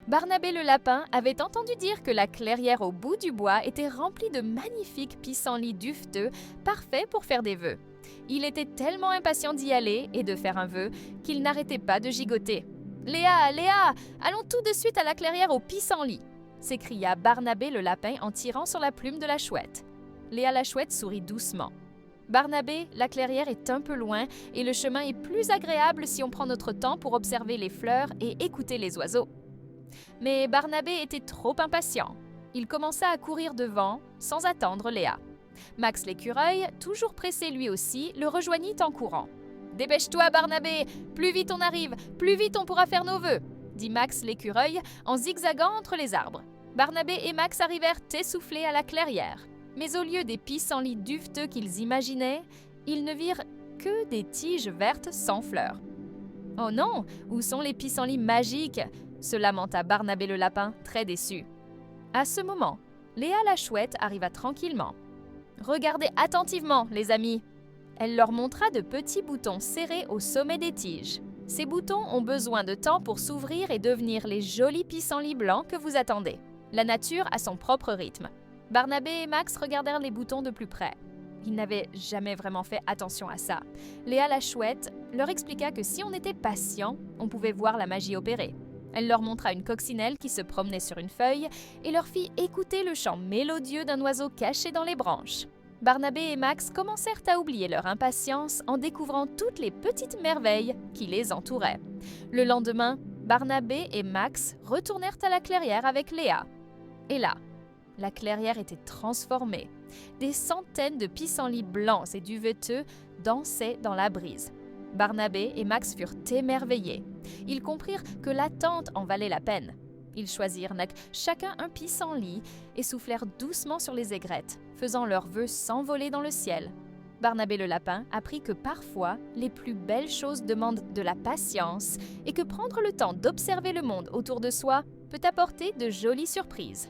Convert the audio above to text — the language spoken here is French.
Barnabé le lapin avait entendu dire que la clairière au bout du bois était remplie de magnifiques pissenlits duveteux, parfaits pour faire des vœux. Il était tellement impatient d'y aller et de faire un vœu qu'il n'arrêtait pas de gigoter. « Léa, Léa, allons tout de suite à la clairière aux pissenlits !» s'écria Barnabé le lapin en tirant sur la plume de la chouette. Léa la chouette sourit doucement. « Barnabé, la clairière est un peu loin et le chemin est plus agréable si on prend notre temps pour observer les fleurs et écouter les oiseaux. » Mais Barnabé était trop impatient. Il commença à courir devant, sans attendre Léa. Max l'écureuil, toujours pressé lui aussi, le rejoignit en courant. « Dépêche-toi, Barnabé! Plus vite on arrive, plus vite on pourra faire nos vœux !» dit Max l'écureuil en zigzagant entre les arbres. Barnabé et Max arrivèrent essoufflés à la clairière. Mais au lieu des pissenlits duveteux qu'ils imaginaient, ils ne virent que des tiges vertes sans fleurs. « Oh non, où sont les pissenlits magiques ?» se lamenta Barnabé le lapin, très déçu. À ce moment, Léa la chouette arriva tranquillement. « Regardez attentivement, les amis !» Elle leur montra de petits boutons serrés au sommet des tiges. Ces boutons ont besoin de temps pour s'ouvrir et devenir les jolis pissenlits blancs que vous attendez. La nature a son propre rythme. Barnabé et Max regardèrent les boutons de plus près. Ils n'avaient jamais vraiment fait attention à ça. Léa la chouette leur expliqua que si on était patient, on pouvait voir la magie opérer. Elle leur montra une coccinelle qui se promenait sur une feuille et leur fit écouter le chant mélodieux d'un oiseau caché dans les branches. Barnabé et Max commencèrent à oublier leur impatience en découvrant toutes les petites merveilles qui les entouraient. Le lendemain, Barnabé et Max retournèrent à la clairière avec Léa. Et là, la clairière était transformée. Des centaines de pissenlits blancs et duveteux dansaient dans la brise. Barnabé et Max furent émerveillés. Ils comprirent que l'attente en valait la peine. Ils choisirent chacun un pissenlit et soufflèrent doucement sur les aigrettes, faisant leurs vœux s'envoler dans le ciel. Barnabé le lapin apprit que parfois, les plus belles choses demandent de la patience et que prendre le temps d'observer le monde autour de soi peut apporter de jolies surprises.